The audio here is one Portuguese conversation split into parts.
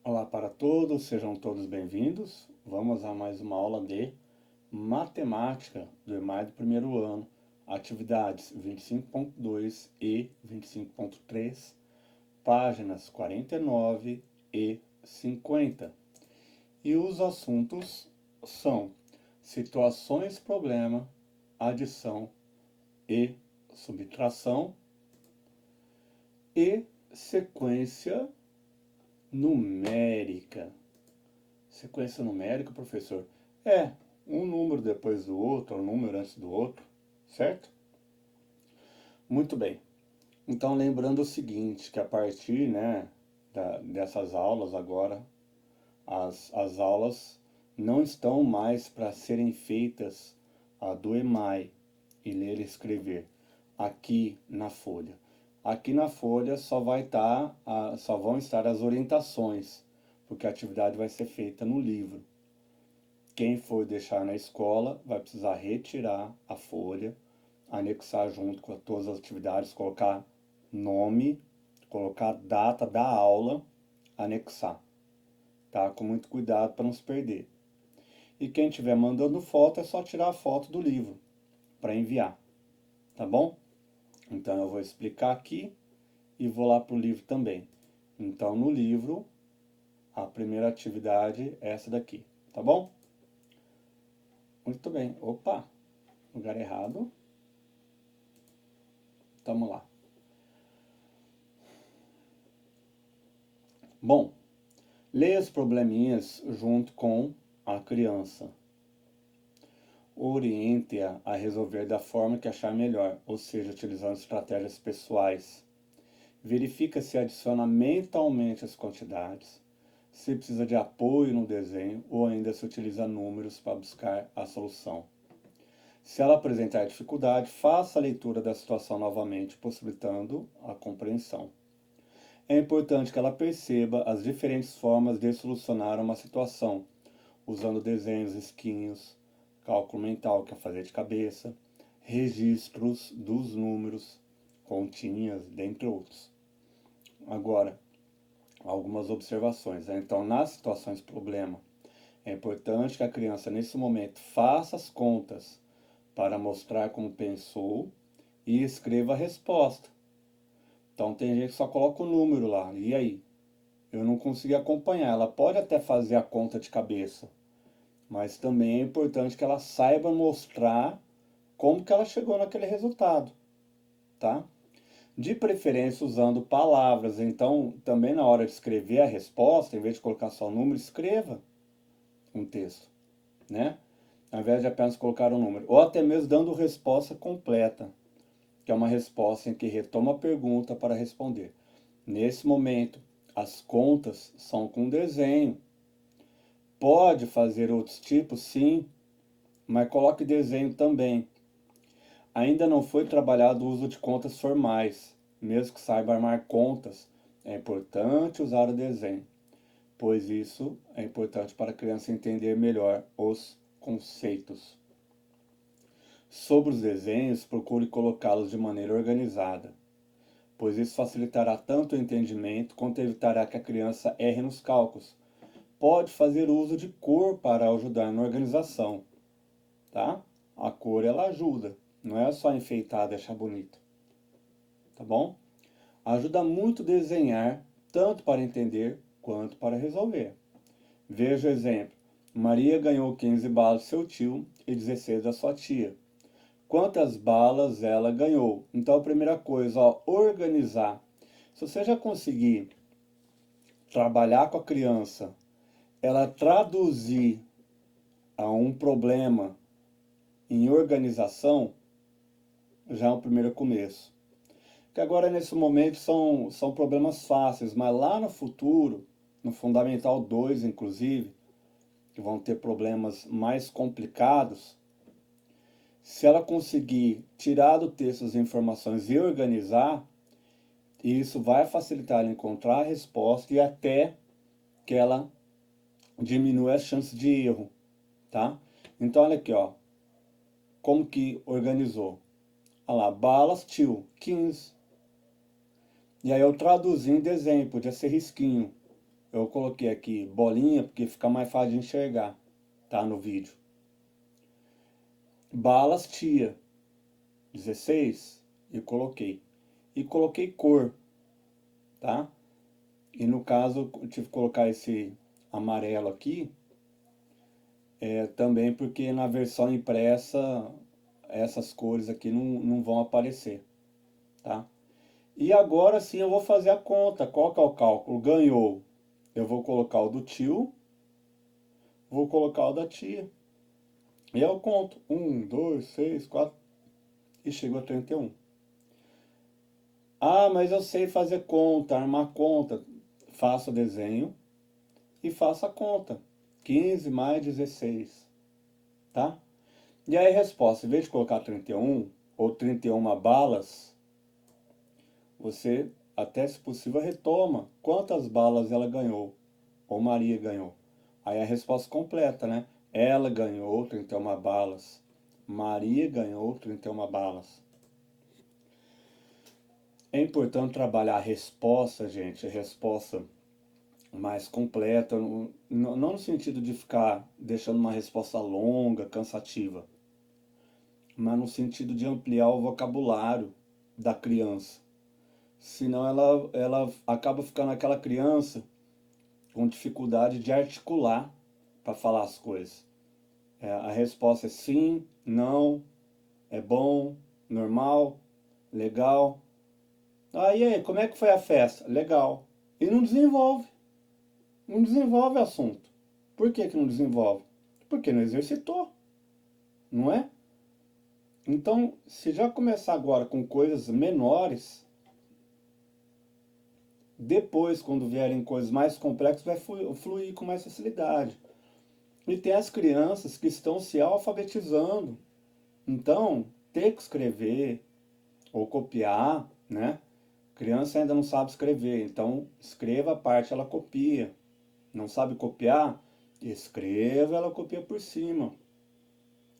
Olá para todos, sejam todos bem-vindos. Vamos a mais uma aula de matemática do EMAI do primeiro ano, atividades 25.2 e 25.3, páginas 49 e 50. E os assuntos são situações problema, adição e subtração e sequência numérica. Sequência numérica, professor? É, um número depois do outro, um número antes do outro, certo? Muito bem. Então, lembrando o seguinte, que a partir, dessas aulas agora, as aulas não estão mais para serem feitas do EMAI e ler e escrever aqui na folha. Aqui na folha só vão estar as orientações, porque a atividade vai ser feita no livro. Quem for deixar na escola vai precisar retirar a folha, anexar junto com todas as atividades, colocar nome, colocar data da aula, anexar, tá? Com muito cuidado para não se perder. E quem estiver mandando foto é só tirar a foto do livro para enviar, tá bom? Então eu vou explicar aqui e vou lá para o livro também. Então no livro, a primeira atividade é essa daqui, tá bom? Muito bem. Opa, lugar errado. Tamo lá. Bom, leia os probleminhas junto com a criança. Oriente-a a resolver da forma que achar melhor, ou seja, utilizando estratégias pessoais. Verifica se adiciona mentalmente as quantidades, se precisa de apoio no desenho ou ainda se utiliza números para buscar a solução. Se ela apresentar dificuldade, faça a leitura da situação novamente, possibilitando a compreensão. É importante que ela perceba as diferentes formas de solucionar uma situação, usando desenhos, risquinhos, cálculo mental, que é fazer de cabeça, registros dos números, continhas, dentre outros. Agora, algumas observações. Então, nas situações problema, é importante que a criança, nesse momento, faça as contas para mostrar como pensou e escreva a resposta. Então, tem gente que só coloca o número lá. E aí? Eu não consegui acompanhar. Ela pode até fazer a conta de cabeça, mas também é importante que ela saiba mostrar como que ela chegou naquele resultado, tá? De preferência usando palavras. Então, também na hora de escrever a resposta, em vez de colocar só o número, escreva um texto, né? Ao invés de apenas colocar um número. Ou até mesmo dando resposta completa, que é uma resposta em que retoma a pergunta para responder. Nesse momento, as contas são com desenho. Pode fazer outros tipos, sim, mas coloque desenho também. Ainda não foi trabalhado o uso de contas formais. Mesmo que saiba armar contas, é importante usar o desenho, pois isso é importante para a criança entender melhor os conceitos. Sobre os desenhos, procure colocá-los de maneira organizada, pois isso facilitará tanto o entendimento quanto evitará que a criança erre nos cálculos. Pode fazer uso de cor para ajudar na organização, tá? A cor ela ajuda, não é só enfeitar, deixar bonito, tá bom? Ajuda muito desenhar, tanto para entender quanto para resolver. Veja o exemplo. Maria ganhou 15 balas do seu tio e 16 da sua tia. Quantas balas ela ganhou? Então, a primeira coisa, ó, organizar. Se você já conseguir trabalhar com a criança, ela traduzir a um problema em organização, já é o primeiro começo. Que agora, nesse momento, são problemas fáceis, mas lá no futuro, no Fundamental 2, inclusive, que vão ter problemas mais complicados, se ela conseguir tirar do texto as informações e organizar, isso vai facilitar ela encontrar a resposta e até que ela diminua as chances de erro, tá? Então, olha aqui, ó, como que organizou. Olha lá, balas, tio, 15. E aí eu traduzi em desenho, podia ser risquinho. eu coloquei aqui bolinha porque fica mais fácil de enxergar, tá, no vídeo. Balas tia, 16, e coloquei. E coloquei cor, tá? E no caso eu tive que colocar esse amarelo aqui, também porque na versão impressa essas cores aqui não vão aparecer, tá? E agora sim eu vou fazer a conta. Qual que é o cálculo? Ganhou. Eu vou colocar o do tio, vou colocar o da tia. E eu conto. 1, 2, 6, 4 e chego a 31. Ah, mas eu sei fazer conta, armar conta. Faço o desenho e faço a conta. 15 mais 16, tá? E aí a resposta, em vez de colocar 31 ou 31 balas, você, até se possível, retoma quantas balas ela ganhou, ou Maria ganhou. Aí a resposta completa, né? Ela ganhou 31 balas, Maria ganhou 31 balas. É importante trabalhar a resposta, gente, a resposta mais completa, não no sentido de ficar deixando uma resposta longa, cansativa, mas no sentido de ampliar o vocabulário da criança. Senão ela acaba ficando aquela criança com dificuldade de articular para falar as coisas. A resposta é sim, não, é bom, normal, legal. E aí, como é que foi a festa? Legal. E não desenvolve. Não desenvolve o assunto. Por que não desenvolve? Porque não exercitou, não é? Então, se já começar agora com coisas menores, depois, quando vierem coisas mais complexas, vai fluir com mais facilidade. E tem as crianças que estão se alfabetizando. Então, ter que escrever ou copiar, né? Criança ainda não sabe escrever, então escreva a parte, ela copia. Não sabe copiar? Escreva, ela copia por cima.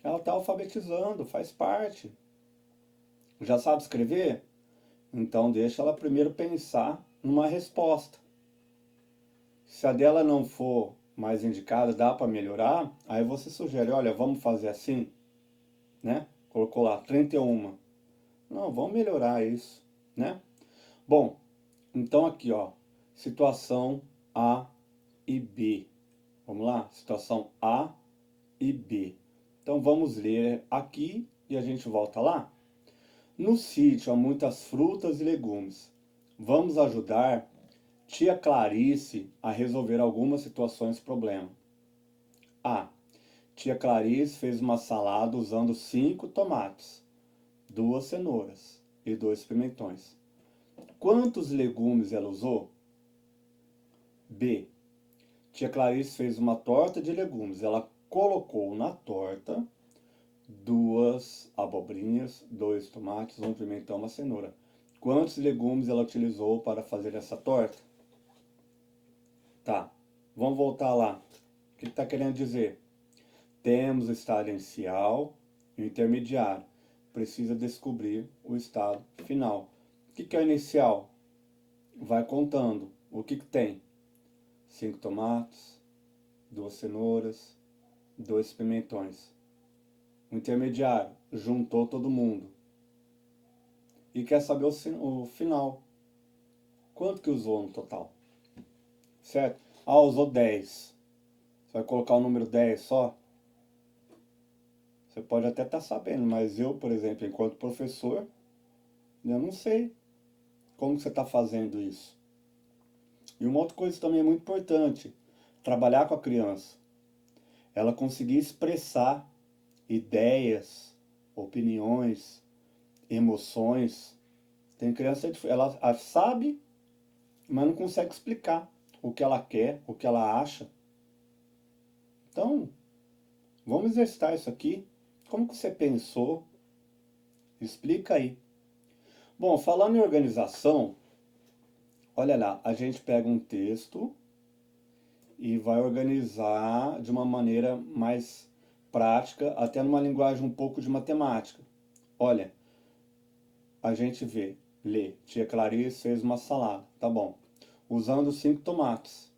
Ela está alfabetizando, faz parte. Já sabe escrever? Então deixa ela primeiro pensar numa resposta. Se a dela não for mais indicada, dá para melhorar, aí você sugere, olha, vamos fazer assim, né? Colocou lá 31. Não, vamos melhorar isso, né? Bom, então aqui, ó, situação A e B. Vamos lá? Situação A e B. Então vamos ler aqui e a gente volta lá. No sítio há muitas frutas e legumes. Vamos ajudar tia Clarice a resolver algumas situações problema. A. Tia Clarice fez uma salada usando 5 tomates, 2 cenouras e 2 pimentões. Quantos legumes ela usou? B. Tia Clarice fez uma torta de legumes. Ela colocou na torta 2 abobrinhas, 2 tomates, 1 pimentão, uma cenoura. Quantos legumes ela utilizou para fazer essa torta? Tá, vamos voltar lá. O que está querendo dizer? Temos o estado inicial e o intermediário. Precisa descobrir o estado final. O que é o inicial? Vai contando. O que tem? 5 tomates, 2 cenouras, 2 pimentões. O intermediário, juntou todo mundo. E quer saber o final. Quanto que usou no total? Certo? Usou 10. Você vai colocar o número 10 só? Você pode até estar sabendo, mas eu, por exemplo, enquanto professor, eu não sei como que você está fazendo isso. E uma outra coisa também é muito importante, trabalhar com a criança. Ela conseguir expressar ideias, opiniões, emoções. Tem criança que ela sabe, mas não consegue explicar o que ela quer, o que ela acha. Então, vamos exercitar isso aqui. Como que você pensou? Explica aí. Bom, falando em organização, olha lá, a gente pega um texto e vai organizar de uma maneira mais prática, até numa linguagem um pouco de matemática. Olha, a gente lê, tia Clarice fez uma salada, tá bom. Usando 5 tomates.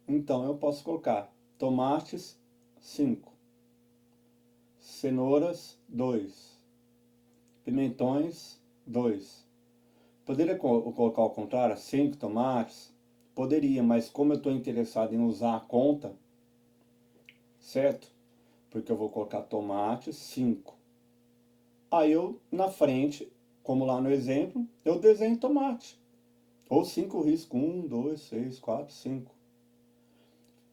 Então eu posso colocar tomates 5, cenouras 2, pimentões 2. Poderia colocar ao contrário, 5 tomates? Poderia, mas como eu estou interessado em usar a conta, certo? Porque eu vou colocar tomates 5. Aí eu, na frente, como lá no exemplo, eu desenho tomate. Ou 5 riscos, 1, 2, 6, 4, 5.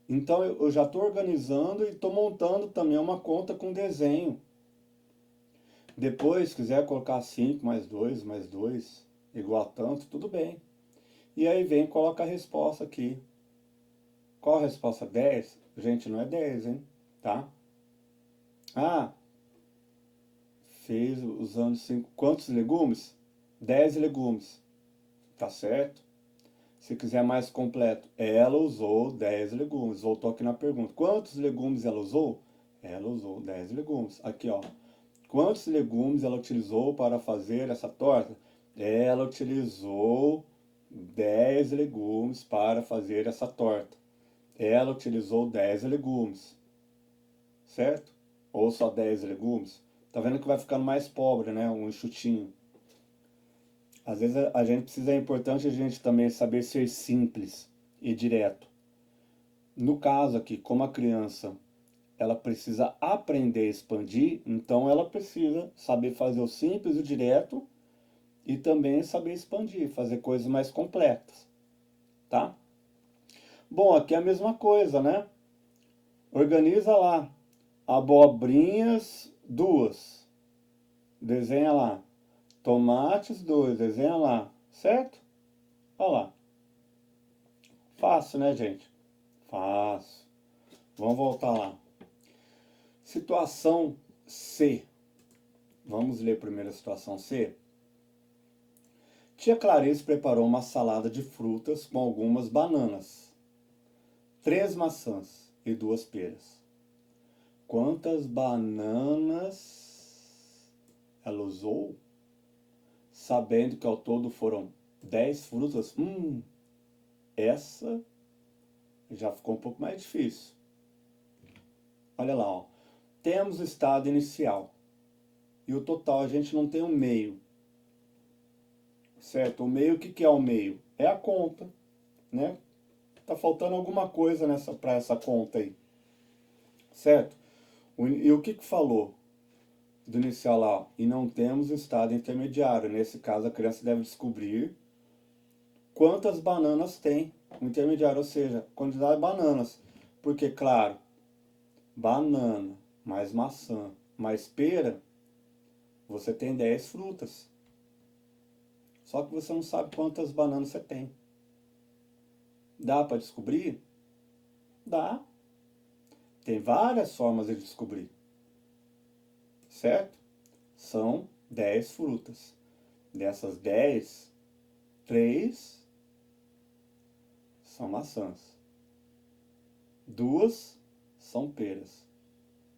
Então eu já estou organizando e estou montando também uma conta com desenho. Depois, se quiser colocar 5 mais 2, igual a tanto, tudo bem. E aí vem e coloca a resposta aqui. Qual a resposta? 10? Gente, não é 10, hein? Tá? Ah, fez usando 5. Quantos legumes? 10 legumes. Tá certo? Se quiser mais completo, ela usou 10 legumes. Voltou aqui na pergunta. Quantos legumes ela usou? Ela usou 10 legumes. Aqui, ó. Quantos legumes ela utilizou para fazer essa torta? Ela utilizou 10 legumes para fazer essa torta. Ela utilizou 10 legumes. Certo? Ou só 10 legumes? Tá vendo que vai ficando mais pobre, né? Um enxutinho. Às vezes a gente precisa, é importante a gente também saber ser simples e direto. No caso aqui, como a criança ela precisa aprender a expandir, então ela precisa saber fazer o simples e o direto e também saber expandir, fazer coisas mais completas, tá? Bom, aqui é a mesma coisa, né? Organiza lá, abobrinhas 2, desenha lá, tomates 2, desenha lá, certo? Olha lá, fácil, né, gente? Fácil. Vamos voltar lá. Situação C. Vamos ler primeiro a situação C. Tia Clarice preparou uma salada de frutas com algumas bananas, 3 maçãs e 2 peras. Quantas bananas ela usou? Sabendo que ao todo foram 10 frutas, essa já ficou um pouco mais difícil. Olha lá, ó. Temos o estado inicial e o total a gente não tem um meio. Certo? O meio, o que é o meio? É a conta, né? Tá faltando alguma coisa para essa conta aí, certo? E o que falou do inicial lá? E não temos estado intermediário. Nesse caso, a criança deve descobrir quantas bananas tem o intermediário, ou seja, quantidade de bananas. Porque, claro, banana mais maçã mais pera, você tem 10 frutas. Só que você não sabe quantas bananas você tem. Dá para descobrir? Dá. Tem várias formas de descobrir, certo? São 10 frutas. Dessas 10, 3 são maçãs, 2 são peras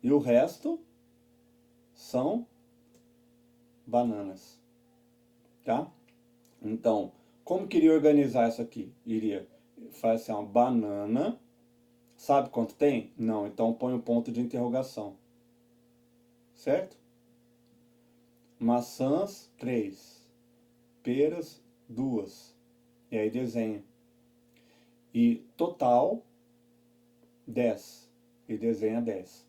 e o resto são bananas, tá? Então, como queria organizar isso aqui? Iria fazer assim, uma banana, sabe quanto tem? Não, então põe o ponto de interrogação, certo? Maçãs, 3, peras, 2, e aí desenha. E total, 10, e desenha 10.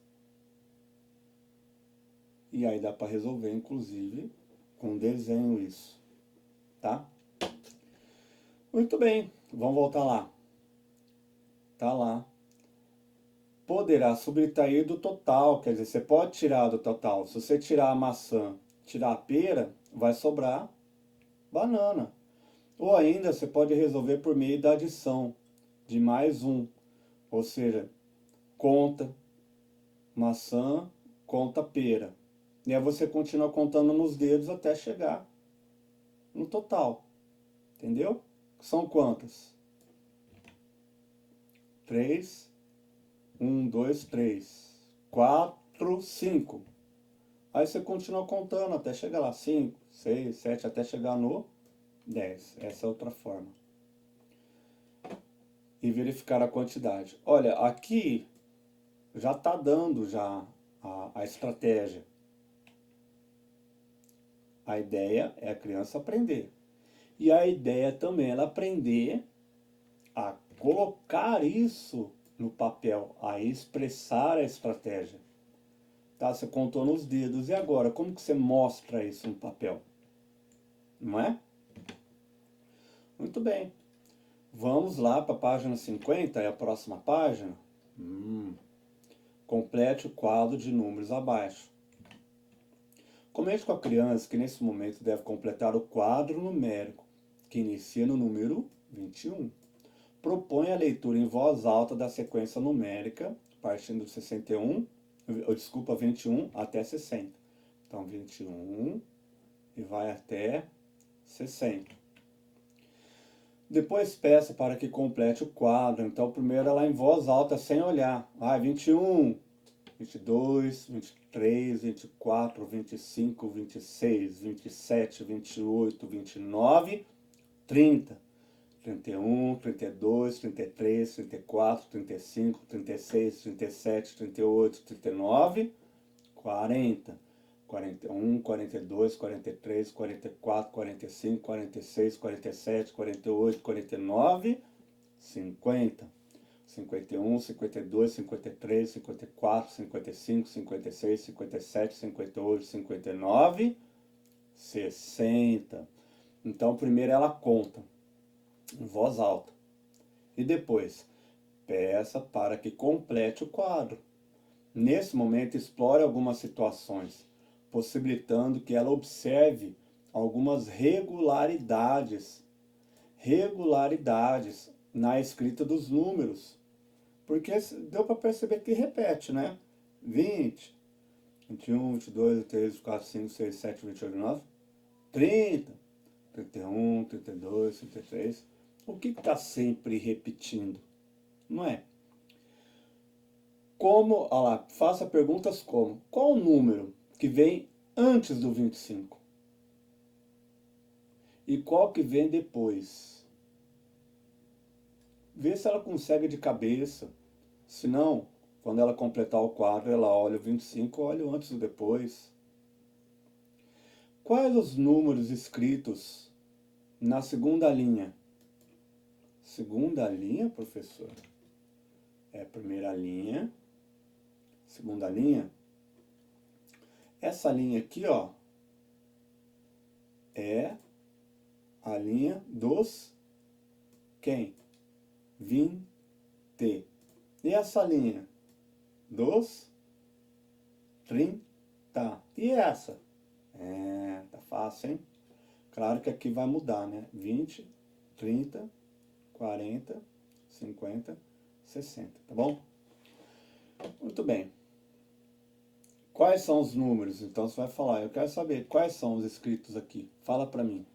E aí dá para resolver, inclusive, com desenho isso, tá? Muito bem, vamos voltar lá. Tá lá. Poderá subtrair do total, quer dizer, você pode tirar do total. Se você tirar a maçã, tirar a pera, vai sobrar banana. Ou ainda você pode resolver por meio da adição de mais um. Ou seja, conta maçã, conta pera. E aí você continua contando nos dedos até chegar no total. Entendeu? São quantas? 3, 1, 2, 3, 4, 5. Aí você continua contando até chegar lá. 5, 6, 7, até chegar no 10. Essa é outra forma. e verificar a quantidade. Olha, aqui já está dando já a estratégia. A ideia é a criança aprender. E a ideia também é ela aprender a colocar isso no papel, a expressar a estratégia. Tá? Você contou nos dedos, e agora? Como que você mostra isso no papel? Não é? Muito bem. Vamos lá para a página 50, é a próxima página. Complete o quadro de números abaixo. Comente com a criança que nesse momento deve completar o quadro numérico, que inicia no número 21. Propõe a leitura em voz alta da sequência numérica, partindo de 21 até 60. Então, 21 e vai até 60. Depois peça para que complete o quadro. Então, primeiro ela em voz alta, sem olhar. 21, 22, 23, 24, 25, 26, 27, 28, 29, 30. 31, 32, 33, 34, 35, 36, 37, 38, 39, 40. 41, 42, 43, 44, 45, 46, 47, 48, 49, 50. 51, 52, 53, 54, 55, 56, 57, 58, 59, 60. Então, primeiro ela conta em voz alta. E depois, peça para que complete o quadro. Nesse momento, explore algumas situações, possibilitando que ela observe algumas regularidades na escrita dos números. Porque deu para perceber que repete, né? 20, 21, 22, 23, 24, 5, 6, 7, 28, 29, 30, 31, 32, 33. O que está sempre repetindo? Não é? Como, olha lá, faça perguntas como: qual o número que vem antes do 25? E qual que vem depois? Vê se ela consegue de cabeça. Se não, quando ela completar o quadro, ela olha o 25, olha o antes e o depois. Quais os números escritos na segunda linha? Segunda linha, professor? É a primeira linha, segunda linha. Essa linha aqui, ó, é a linha dos quem? 20. E essa linha? Dos 30. E essa? Tá fácil, hein? Claro que aqui vai mudar, né? 20, 30, 40, 50, 60, tá bom? Muito bem. Quais são os números? Então você vai falar, eu quero saber quais são os escritos aqui. Fala pra mim.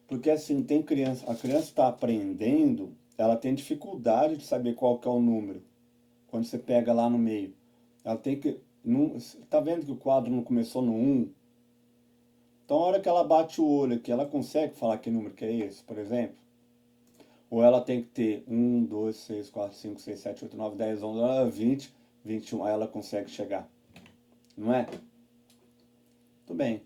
Porque assim, tem criança, a criança está aprendendo, ela tem dificuldade de saber qual que é o número. Quando você pega lá no meio. Ela tem que... Tá vendo que o quadro não começou no 1? Então, a hora que ela bate o olho aqui, ela consegue falar que número que é esse, por exemplo? Ou ela tem que ter 1, 2, 3, 4, 5, 6, 7, 8, 9, 10, 11, 20, 21. Aí ela consegue chegar. Não é? Muito bem.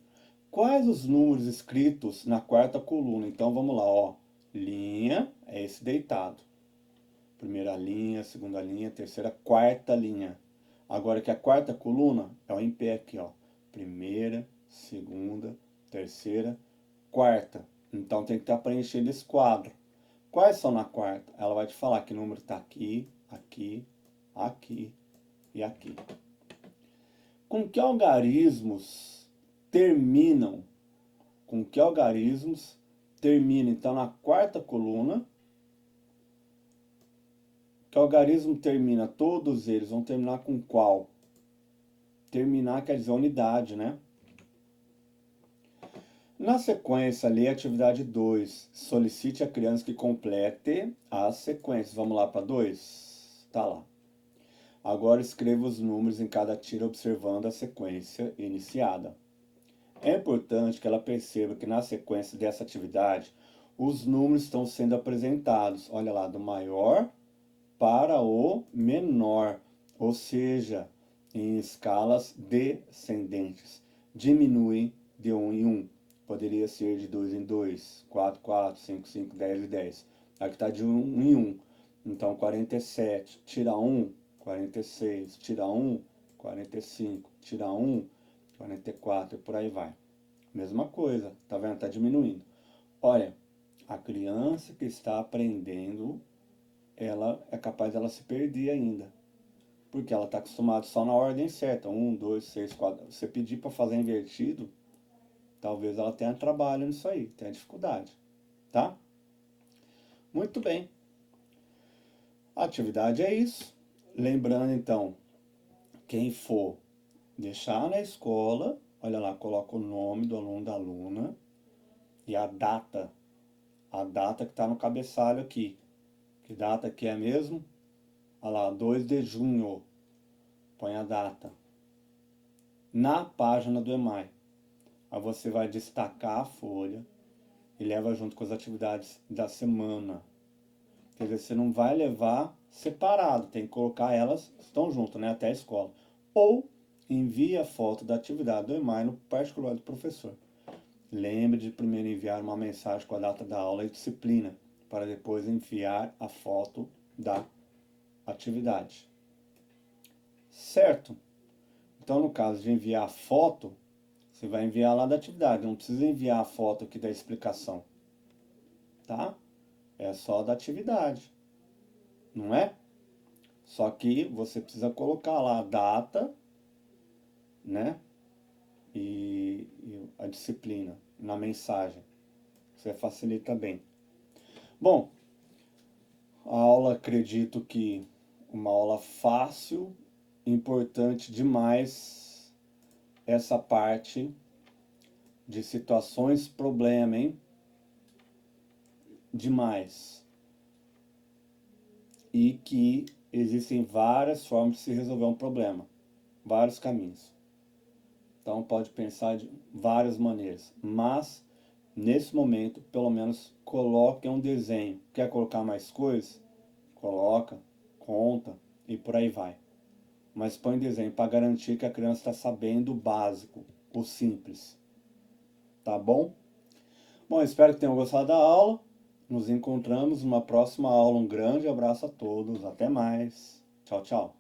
Quais os números escritos na quarta coluna? Então, vamos lá, ó. Linha é esse deitado. Primeira linha, segunda linha, terceira, quarta linha. Agora que a quarta coluna é o em pé aqui, ó. Primeira, segunda, terceira, quarta. Então tem que estar preenchendo esse quadro. Quais são na quarta? Ela vai te falar que número está aqui, aqui, aqui e aqui. Com que algarismos terminam? Com que algarismos terminam? Então na quarta coluna, que algarismo termina? Todos eles vão terminar com qual? Terminar quer dizer unidade, né? Na sequência, leia a atividade 2. Solicite a criança que complete as sequências. Vamos lá para 2? Tá lá. Agora escreva os números em cada tira observando a sequência iniciada. É importante que ela perceba que na sequência dessa atividade, os números estão sendo apresentados, olha lá, do maior para o menor, ou seja, em escalas descendentes. Diminui de 1 em 1. Poderia ser de 2 em 2, 4, 4, 5, 5, 10 e 10. Aqui está de 1 em 1. Então, 47, tira 1, 46, tira 1, 45, tira 1, 44 e por aí vai. Mesma coisa, tá vendo? Está diminuindo. Olha, a criança que está aprendendo, ela é capaz dela se perder ainda. Porque ela está acostumada só na ordem certa. 1, 2, 6, 4. Você pedir para fazer invertido, talvez ela tenha trabalho nisso aí, tenha dificuldade. Tá? Muito bem. A atividade é isso. Lembrando então, quem for deixar na escola, olha lá, coloca o nome do aluno, da aluna e a data que está no cabeçalho aqui. Que data que é mesmo? Olha lá, 2 de junho. Põe a data. Na página do EMAI. Aí você vai destacar a folha e leva junto com as atividades da semana. Quer dizer, você não vai levar separado, tem que colocar elas, estão juntas, né, até a escola. Ou envia a foto da atividade do EMAI no particular do professor. Lembre de primeiro enviar uma mensagem com a data da aula e disciplina, para depois enviar a foto da atividade. Certo? Então, no caso de enviar a foto, você vai enviar lá da atividade, não precisa enviar a foto aqui da explicação. Tá? É só da atividade, não é? Só que você precisa colocar lá a data, né? E a disciplina na mensagem. Isso facilita bem. Bom, a aula, acredito que uma aula fácil, importante demais essa parte de situações problema, hein? Demais. E que existem várias formas de se resolver um problema, vários caminhos. Então pode pensar de várias maneiras, mas nesse momento, pelo menos, coloque um desenho. Quer colocar mais coisas? Coloca, conta e por aí vai. Mas põe desenho para garantir que a criança está sabendo o básico, o simples. Tá bom? Bom, espero que tenham gostado da aula. Nos encontramos numa próxima aula. Um grande abraço a todos. Até mais. Tchau, tchau.